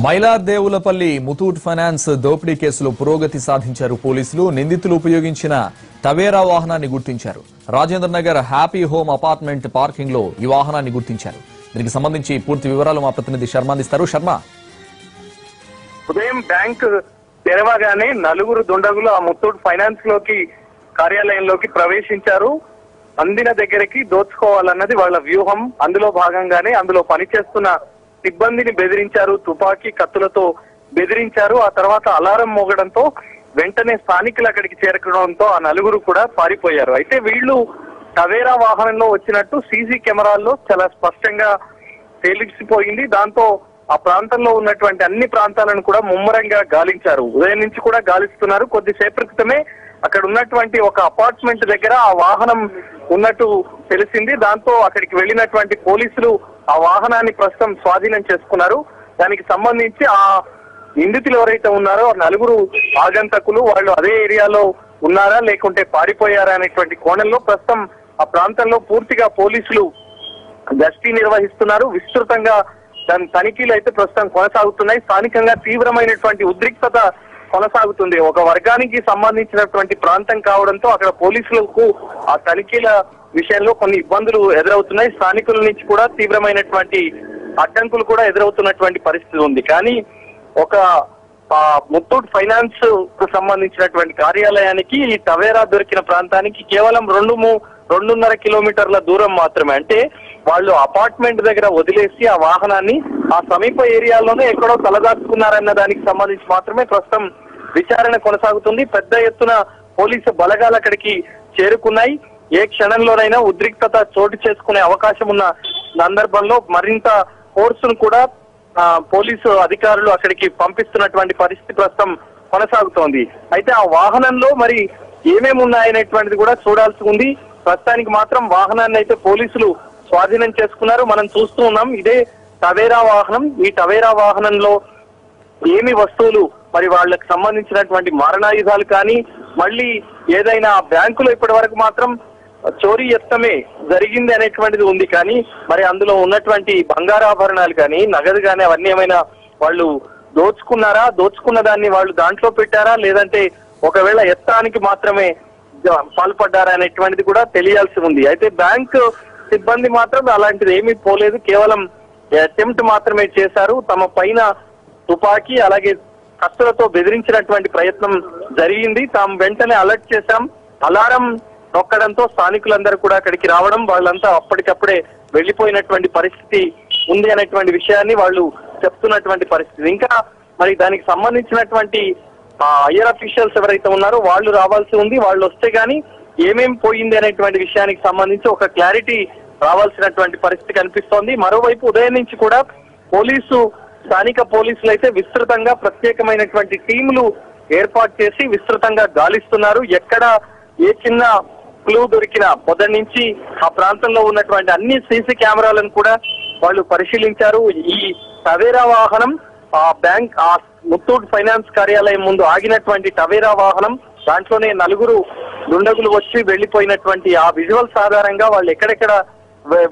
Mylardevpally Muthoot finance దోపిడీ కేసులో పురోగతి సాధించారు పోలీసులు. నిందితులు ఉపయోగించిన టవేరా వాహనాన్ని గుర్తించారు. Rajendra Nagar happy home apartment parking లో ఈ వాహనాన్ని గుర్తించారు. దీనికి సంబంధించి పూర్తి వివరాలు మా ప్రతినిధి శర్మ అందిస్తారు. శర్మ, ఉదయం బ్యాంక్ తెరవగానే నలుగురు దుండగులు ఆ ముత్తూట్ ఫైనాన్స్ లోకి కార్యాలయంలోకి ప్రవేశించారు. అందిన దగ్గరికి దోచుకోవాలన్నది వాళ్ళ వ్యూహం. అందులో భాగంగానే అందులో పనిచేస్తున్న సిబ్బందిని బెదిరించారు, తుపాకీ కత్తులతో బెదిరించారు. ఆ తర్వాత అలారం మోగడంతో వెంటనే స్థానికులు అక్కడికి చేరుకోవడంతో ఆ నలుగురు కూడా పారిపోయారు. అయితే వీళ్ళు టవేరా వాహనంలో వచ్చినట్టు సీసీ కెమెరాల్లో చాలా స్పష్టంగా తెలిసిపోయింది. దాంతో ఆ ప్రాంతంలో ఉన్నటువంటి అన్ని ప్రాంతాలను కూడా ముమ్మరంగా గాలించారు. ఉదయం నుంచి కూడా గాలిస్తున్నారు. కొద్దిసేపటి క్రితమే అక్కడ ఉన్నటువంటి ఒక అపార్ట్మెంట్ దగ్గర ఆ వాహనం ఉన్నట్టు తెలిసింది. దాంతో అక్కడికి వెళ్ళినటువంటి పోలీసులు ఆ వాహనాన్ని ప్రస్తుతం స్వాధీనం చేసుకున్నారు. దానికి సంబంధించి ఆ నిందితులు ఎవరైతే ఉన్నారో నలుగురు ఆగంతకులు వాళ్ళు అదే ఏరియాలో ఉన్నారా లేకుంటే పారిపోయారా అనేటువంటి కోణంలో ప్రస్తుతం ఆ ప్రాంతంలో పూర్తిగా పోలీసులు గస్తీ నిర్వహిస్తున్నారు. విస్తృతంగా దాని తనిఖీలు అయితే ప్రస్తుతం కొనసాగుతున్నాయి. స్థానికంగా తీవ్రమైనటువంటి ఉద్రిక్తత కొనసాగుతుంది. ఒక వర్గానికి సంబంధించినటువంటి ప్రాంతం కావడంతో అక్కడ పోలీసులకు ఆ తనిఖీల విషయంలో కొన్ని ఇబ్బందులు ఎదురవుతున్నాయి. స్థానికుల నుంచి కూడా తీవ్రమైనటువంటి అడ్డంకులు కూడా ఎదురవుతున్నటువంటి పరిస్థితి ఉంది. కానీ ఒక ముత్తూట్ ఫైనాన్స్ కు సంబంధించినటువంటి కార్యాలయానికి ఈ టవేరా దొరికిన ప్రాంతానికి కేవలం 2.5 కిలోమీటర్ల దూరం మాత్రమే. అంటే వాళ్ళు అపార్ట్మెంట్ దగ్గర వదిలేసి ఆ వాహనాన్ని ఆ సమీప ఏరియాలోనే ఎక్కడో తలదాచుకున్నారన్న దానికి సంబంధించి మాత్రమే ప్రస్తుతం విచారణ కొనసాగుతుంది. పెద్ద ఎత్తున పోలీసు బలగాలు అక్కడికి చేరుకున్నాయి. ఏ క్షణంలోనైనా ఉద్రిక్తత చోటు చేసుకునే అవకాశం ఉన్న సందర్భంలో మరింత ఫోర్సును కూడా పోలీసు అధికారులు అక్కడికి పంపిస్తున్నటువంటి పరిస్థితి ప్రస్తుతం కొనసాగుతోంది. అయితే ఆ వాహనంలో మరి ఏమేమి ఉన్నాయనేటువంటిది కూడా చూడాల్సి ఉంది. ప్రస్తుతానికి మాత్రం వాహనాన్ని అయితే పోలీసులు స్వాధీనం చేసుకున్నారు. మనం చూస్తూ ఉన్నాం ఇదే టవేరా వాహనం. ఈ టవేరా వాహనంలో ఏమి వస్తువులు మరి వాళ్ళకి సంబంధించినటువంటి మారణాయుధాలు కానీ మళ్ళీ ఏదైనా బ్యాంకులో ఇప్పటి వరకు మాత్రం చోరీ యత్నమే జరిగింది అనేటువంటిది ఉంది. కానీ మరి అందులో ఉన్నటువంటి బంగారాభరణాలు కానీ నగదు కానీ అవన్నీ ఏమైనా వాళ్ళు దోచుకున్నారా, దోచుకున్న దాన్ని వాళ్ళు దాంట్లో పెట్టారా, లేదంటే ఒకవేళ యత్నానికి మాత్రమే పాల్పడ్డారా అనేటువంటిది కూడా తెలియాల్సి ఉంది. అయితే బ్యాంక్ సిబ్బంది మాత్రం అలాంటిది ఏమీ పోలేదు. కేవలం అటెంప్ట్ మాత్రమే చేశారు. తమ పైన తుపాకీ అలాగే కత్తులతో బెదిరించినటువంటి ప్రయత్నం జరిగింది. తాము వెంటనే అలర్ట్ చేశాం. అలారం నొక్కడంతో స్థానికులందరూ కూడా అక్కడికి రావడం, వాళ్ళంతా అప్పటికప్పుడే వెళ్లిపోయినటువంటి పరిస్థితి ఉంది అనేటువంటి విషయాన్ని వాళ్ళు చెప్తున్నటువంటి పరిస్థితి. ఇంకా మరి దానికి సంబంధించినటువంటి హైయర్ అఫీషియల్స్ ఎవరైతే ఉన్నారో వాళ్ళు రావాల్సి ఉంది. వాళ్ళు వస్తే గానీ ఏమేం పోయింది అనేటువంటి విషయానికి సంబంధించి ఒక క్లారిటీ రావాల్సినటువంటి పరిస్థితి కనిపిస్తోంది. మరోవైపు ఉదయం నుంచి కూడా స్థానిక పోలీసులు అయితే విస్తృతంగా ప్రత్యేకమైనటువంటి టీములు ఏర్పాటు చేసి విస్తృతంగా గాలిస్తున్నారు. ఎక్కడ ఏ చిన్న క్లూ దొరికినా మొదటి నుంచి ఆ ప్రాంతంలో ఉన్నటువంటి అన్ని సీసీ కెమెరాలను కూడా వాళ్ళు పరిశీలించారు. ఈ టవేరా వాహనం ఆ ముత్తూట్ ఫైనాన్స్ కార్యాలయం ముందు ఆగినటువంటి టవేరా వాహనం, దాంట్లోనే నలుగురు దుండగులు వచ్చి వెళ్లిపోయినటువంటి ఆ విజువల్స్ ఆధారంగా వాళ్ళు ఎక్కడెక్కడ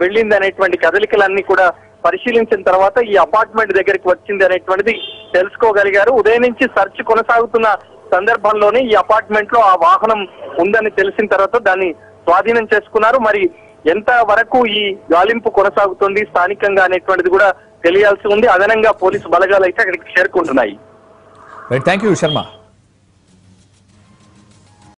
వెళ్ళింది అనేటువంటి కదలికలన్నీ కూడా పరిశీలించిన తర్వాత ఈ అపార్ట్మెంట్ దగ్గరికి వచ్చింది అనేటువంటిది తెలుసుకోగలిగారు. ఉదయం నుంచి సెర్చ్ కొనసాగుతున్న సందర్భంలోనే ఈ అపార్ట్మెంట్ లో ఆ వాహనం ఉందని తెలిసిన తర్వాత దాన్ని స్వాధీనం చేసుకున్నారు. మరి ఎంత వరకు ఈ గాలింపు కొనసాగుతుంది స్థానికంగా అనేటువంటిది కూడా తెలియాల్సి ఉంది. అదనంగా పోలీసు బలగాలు అయితే అక్కడికి చేరుకుంటున్నాయి. Thank you Sharma.